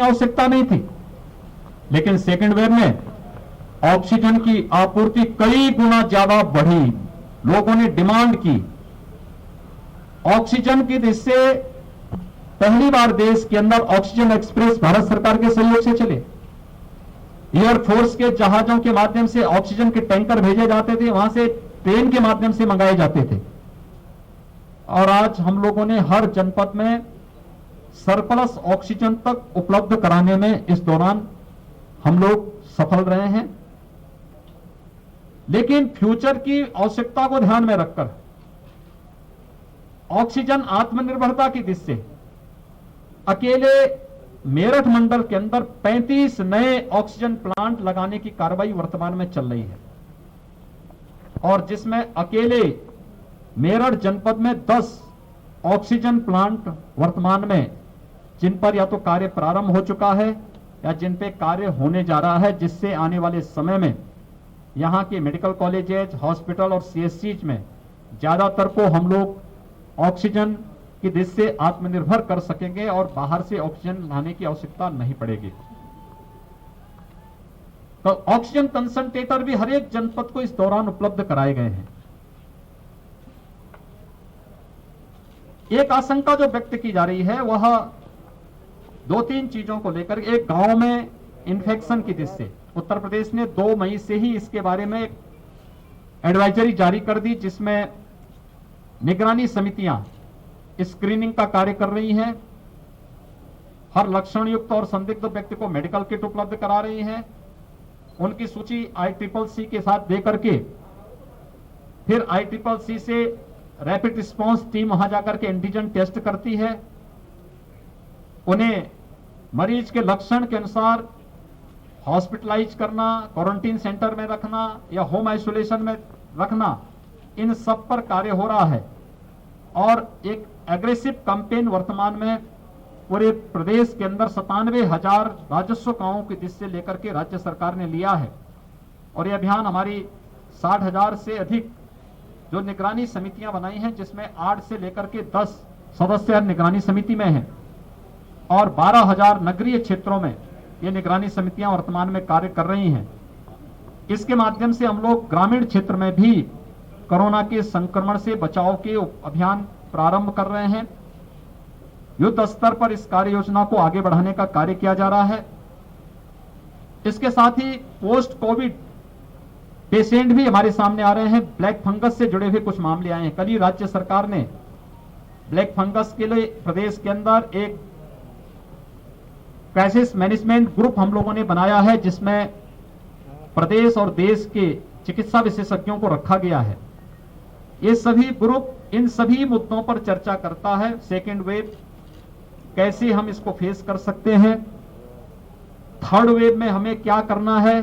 आवश्यकता नहीं थी, लेकिन सेकेंड वेव में ऑक्सीजन की आपूर्ति कई गुना ज्यादा बढ़ी। लोगों ने डिमांड की ऑक्सीजन की, जिससे पहली बार देश के अंदर ऑक्सीजन एक्सप्रेस भारत सरकार के सहयोग से चले। एयरफोर्स के जहाजों के माध्यम से ऑक्सीजन के टैंकर भेजे जाते थे, वहां से ट्रेन के माध्यम से मंगाए जाते थे। और आज हम लोगों ने हर जनपद में सरप्लस ऑक्सीजन तक उपलब्ध कराने में इस दौरान हम लोग सफल रहे हैं। लेकिन फ्यूचर की आवश्यकता को ध्यान में रखकर ऑक्सीजन आत्मनिर्भरता की दिशा से अकेले मेरठ मंडल के अंदर 35 नए ऑक्सीजन प्लांट लगाने की कार्रवाई वर्तमान में चल रही है, और जिसमें अकेले मेरठ जनपद में 10 ऑक्सीजन प्लांट वर्तमान में, जिन पर या तो कार्य प्रारंभ हो चुका है या जिन पे कार्य होने जा रहा है, जिससे आने वाले समय में यहां के मेडिकल कॉलेजेज, हॉस्पिटल और सीएससीज में ज्यादातर को हम लोग ऑक्सीजन की दिशा से आत्मनिर्भर कर सकेंगे और बाहर से ऑक्सीजन लाने की आवश्यकता नहीं पड़ेगी। तो ऑक्सीजन कंसंट्रेटर भी हर एक जनपद को इस दौरान उपलब्ध कराए गए हैं। एक आशंका जो व्यक्त की जा रही है वह 2-3 चीजों को लेकर, एक गांव में इन्फेक्शन की दिशा से उत्तर प्रदेश ने 2 मई से ही इसके बारे में एक एडवाइजरी जारी कर दी, जिसमें निगरानी समितियां स्क्रीनिंग का कार्य कर रही हैं, हर लक्षण युक्त और संदिग्ध व्यक्ति को मेडिकल किट उपलब्ध करा रही हैं, उनकी सूची ICCC के साथ दे करके फिर ICCC से रैपिड रिस्पांस टीम वहां जाकर के एंटीजन टेस्ट करती है, उन्हें मरीज के लक्षण के अनुसार हॉस्पिटलाइज करना, क्वारंटीन सेंटर में रखना या होम आइसोलेशन में रखना, इन सब पर कार्य हो रहा है। और एक एग्रेसिव कैंपेन वर्तमान में पूरे प्रदेश के अंदर 97,000 राजस्व गांवों की दिशा से लेकर के राज्य सरकार ने लिया है, और यह अभियान हमारी 60,000 से अधिक जो निगरानी समितियां बनाई हैं, जिसमें 8 से लेकर के 10 सदस्य निगरानी समिति में हैं, और 12,000 नगरीय क्षेत्रों में ये निगरानी समितियां वर्तमान में कार्य कर रही हैं। इसके माध्यम से हम लोग ग्रामीण क्षेत्र में भी कोरोना के संक्रमण से बचाव के अभियान प्रारंभ कर रहे हैं। युद्ध स्तर पर इस कार्य योजना को आगे बढ़ाने का कार्य किया जा रहा है। इसके साथ ही पोस्ट कोविड पेशेंट भी हमारे सामने आ रहे हैं। ब्लैक फंगस से जुड़े हुए कुछ मामले आए हैं। कल ही राज्य सरकार ने ब्लैक फंगस के लिए प्रदेश के अंदर एक क्राइसिस मैनेजमेंट ग्रुप हम लोगों ने बनाया है, जिसमें प्रदेश और देश के चिकित्सा विशेषज्ञों को रखा गया है। ये सभी ग्रुप इन सभी मुद्दों पर चर्चा करता है। सेकेंड वेव कैसे हम इसको फेस कर सकते हैं, थर्ड वेव में हमें क्या करना है,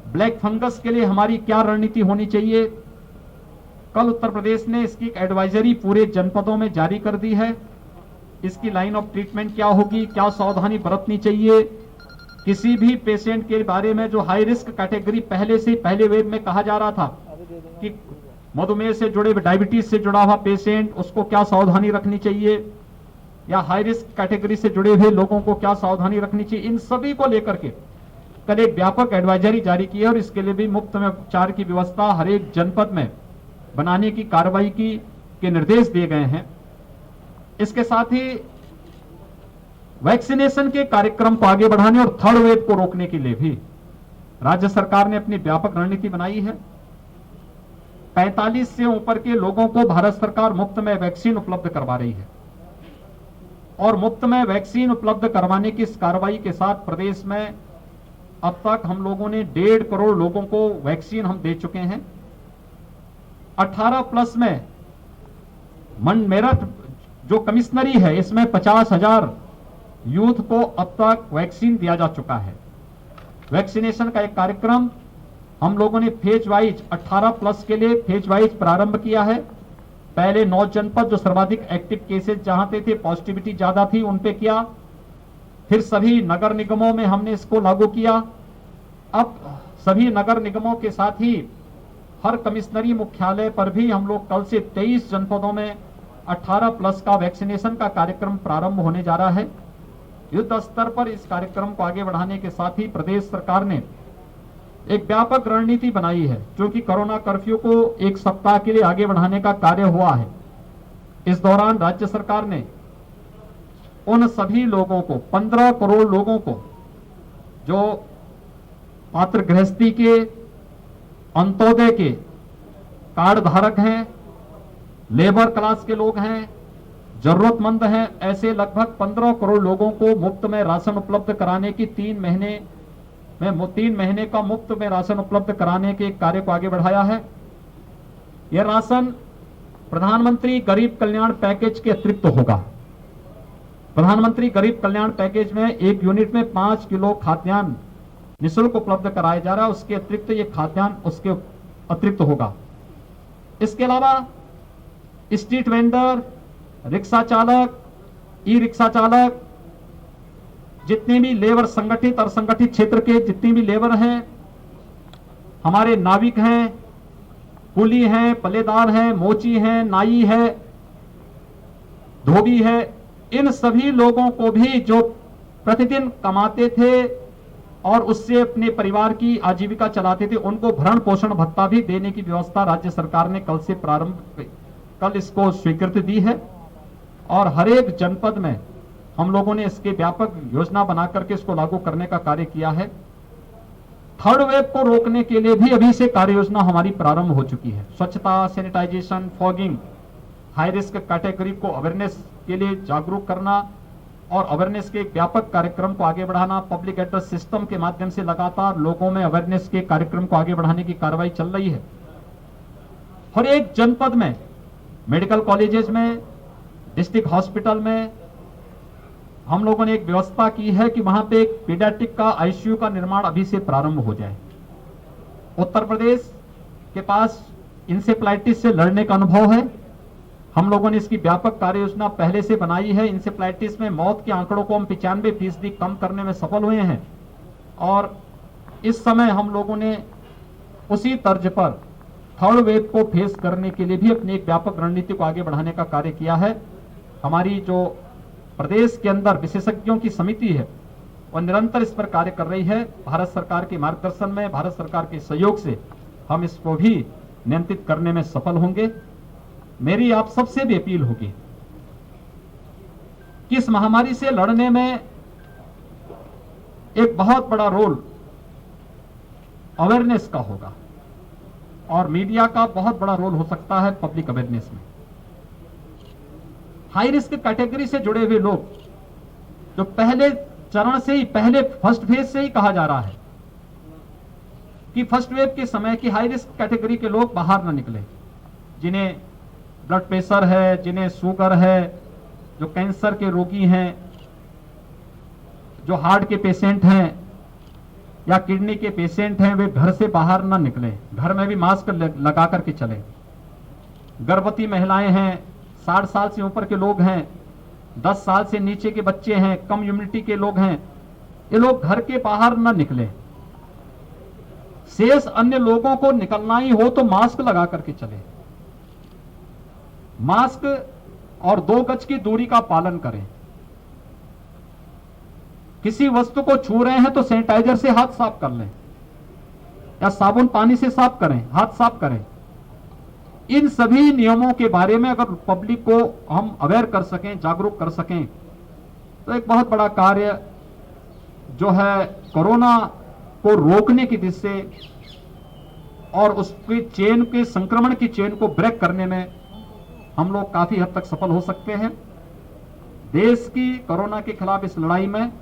ब्लैक फंगस के लिए हमारी क्या रणनीति होनी चाहिए। कल उत्तर प्रदेश ने इसकी एडवाइजरी पूरे जनपदों में जारी कर दी है। इसकी लाइन ऑफ ट्रीटमेंट क्या होगी, क्या सावधानी बरतनी चाहिए, किसी भी पेशेंट के बारे में जो हाई रिस्क कैटेगरी पहले से पहले वेव में कहा जा रहा था कि मधुमेह से जुड़े, डायबिटीज से जुड़ा हुआ पेशेंट, उसको क्या सावधानी रखनी चाहिए, या हाई रिस्क कैटेगरी से जुड़े हुए लोगों को क्या सावधानी रखनी चाहिए, इन सभी को लेकर के कल एक व्यापक एडवाइजरी जारी की है, और इसके लिए भी मुफ्त में उपचार की व्यवस्था हर एक जनपद में बनाने की कार्रवाई के निर्देश दिए गए हैं। इसके साथ ही वैक्सीनेशन के कार्यक्रम को आगे बढ़ाने और थर्ड वेव को रोकने के लिए भी राज्य सरकार ने अपनी व्यापक रणनीति बनाई है। 45 से ऊपर के लोगों को भारत सरकार मुफ्त में वैक्सीन उपलब्ध करवा रही है, और मुफ्त में वैक्सीन उपलब्ध करवाने की इस कार्रवाई के साथ प्रदेश में अब तक हम लोगों ने 1.5 करोड़ लोगों को वैक्सीन हम दे चुके हैं। 18+ में मेरठ जो कमिश्नरी है, इसमें 50,000 यूथ को अब तक वैक्सीन दिया जा चुका है। वैक्सीनेशन का एक कार्यक्रम हम लोगों ने फेज वाइज 18+ के लिए फेज वाइज प्रारंभ किया है। पहले 9 जनपद जो सर्वाधिक एक्टिव केसेस जहां थे, पॉजिटिविटी ज्यादा थी, उन पे किया। फिर सभी नगर निगमों में हमने इसको लागू किया। अब सभी नगर निगमों के साथ ही हर कमिश्नरी मुख्यालय पर भी हम लोग कल से 23 जनपदों में 18+ का वैक्सीनेशन का कार्यक्रम प्रारंभ होने जा रहा है। युद्ध स्तर पर इस कार्यक्रम को आगे बढ़ाने के साथ ही प्रदेश सरकार ने एक व्यापक रणनीति बनाई है, क्योंकि कोरोना कर्फ्यू को एक सप्ताह के लिए आगे बढ़ाने का कार्य हुआ है। इस दौरान राज्य सरकार ने उन सभी लोगों को, 15 करोड़ लोगों को, जो पात्र गृहस्थी के, अंत्योदय के कार्ड धारक हैं, लेबर क्लास के लोग हैं, जरूरतमंद हैं, ऐसे लगभग 15 करोड़ लोगों को मुफ्त में राशन उपलब्ध कराने की 3 महीने का मुफ्त में राशन उपलब्ध कराने के कार्य को आगे बढ़ाया है। यह राशन प्रधानमंत्री गरीब कल्याण पैकेज के अतिरिक्त होगा। प्रधानमंत्री गरीब कल्याण पैकेज में एक यूनिट में 5 किलो खाद्यान्न निःशुल्क उपलब्ध कराया जा रहा है, उसके अतिरिक्त ये खाद्यान्न उसके अतिरिक्त होगा। इसके अलावा स्ट्रीट वेंडर, रिक्शा चालक, ई रिक्शा चालक, जितने भी लेबर, संगठित और संगठित क्षेत्र के जितने भी लेबर हैं, हमारे नाविक हैं, कुली हैं, पल्लेदार हैं, मोची हैं, नाई है, धोबी है, इन सभी लोगों को भी जो प्रतिदिन कमाते थे और उससे अपने परिवार की आजीविका चलाते थे, उनको भरण पोषण भत्ता भी देने की व्यवस्था राज्य सरकार ने कल इसको स्वीकृति दी है। और हर एक जनपद में हम लोगों ने इसके व्यापक योजना बना करके इसको लागू करने का कार्य किया है। थर्ड वेव को रोकने के लिए भी अभी से कार्य योजना हमारी प्रारंभ हो चुकी है। स्वच्छता, sanitization, fogging, high risk category को अवेयरनेस के लिए जागरूक करना और अवेयरनेस के व्यापक कार्यक्रम को आगे बढ़ाना, पब्लिक एड्रेस सिस्टम के माध्यम से लगातार लोगों में अवेयरनेस के कार्यक्रम को आगे बढ़ाने की कार्रवाई चल रही है। हर एक जनपद में, मेडिकल कॉलेजेस में, डिस्ट्रिक्ट हॉस्पिटल में हम लोगों ने एक व्यवस्था की है कि वहां पे एक पीडियाट्रिक का आईसीयू का निर्माण अभी से प्रारंभ हो जाए। उत्तर प्रदेश के पास इंसेफ्लाइटिस से लड़ने का अनुभव है। हम लोगों ने इसकी व्यापक कार्य योजना पहले से बनाई है। इंसेफ्लाइटिस में मौत के आंकड़ों को हम 95% कम करने में सफल हुए हैं और इस समय हम लोगों ने उसी तर्ज पर थर्ड वेव को फेस करने के लिए भी अपनी एक व्यापक रणनीति को आगे बढ़ाने का कार्य किया है। हमारी जो प्रदेश के अंदर विशेषज्ञों की समिति है और निरंतर इस पर कार्य कर रही है। भारत सरकार के मार्गदर्शन में, भारत सरकार के सहयोग से हम इसको भी नियंत्रित करने में सफल होंगे। मेरी आप सबसे भी अपील होगी कि इस महामारी से लड़ने में एक बहुत बड़ा रोल अवेयरनेस का होगा और मीडिया का बहुत बड़ा रोल हो सकता है पब्लिक अवेयरनेस में। हाई रिस्क कैटेगरी से जुड़े हुए लोग, जो पहले चरण से ही, पहले फर्स्ट फेज से ही कहा जा रहा है कि फर्स्ट वेव के समय की हाई रिस्क कैटेगरी के लोग बाहर न निकले, जिन्हें ब्लड प्रेशर है, जिन्हें शुगर है, जो कैंसर के रोगी हैं, जो हार्ट के पेशेंट हैं या किडनी के पेशेंट हैं, वे घर से बाहर न निकले, घर में भी मास्क लगा करके चले। गर्भवती महिलाएं हैं, 60 साल से ऊपर के लोग हैं, 10 साल से नीचे के बच्चे हैं, कम इम्यूनिटी के लोग हैं, ये लोग घर के बाहर न निकले। शेष अन्य लोगों को निकलना ही हो तो मास्क लगा करके चले, मास्क और 2 गज की दूरी का पालन करें। किसी वस्तु को छू रहे हैं तो सैनिटाइजर से हाथ साफ कर लें या साबुन पानी से साफ करें, हाथ साफ करें। इन सभी नियमों के बारे में अगर पब्लिक को हम अवेयर कर सकें, जागरूक कर सकें, तो एक बहुत बड़ा कार्य जो है कोरोना को रोकने की दिशा से और उसकी चेन के संक्रमण की चेन को ब्रेक करने में हम लोग काफी हद तक सफल हो सकते हैं। देश की कोरोना के खिलाफ इस लड़ाई में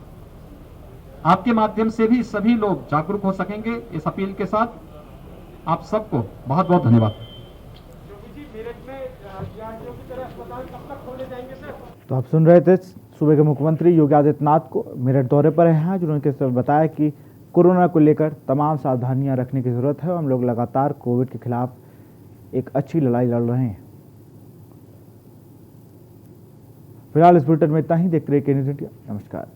आपके माध्यम से भी सभी लोग जागरूक हो सकेंगे। इस अपील के साथ आप सबको बहुत बहुत धन्यवाद। तो आप सुन रहे थे सूबे के मुख्यमंत्री योगी आदित्यनाथ को मेरठ दौरे पर हैं, जिन्होंने बताया कि कोरोना को लेकर तमाम सावधानियां रखने की जरूरत है और हम लोग लगातार कोविड के खिलाफ एक अच्छी लड़ाई लड़ रहे हैं। फिलहाल इस बुलेटिन में इतना ही। देखते रहिए के न्यूज़ इंडिया। नमस्कार।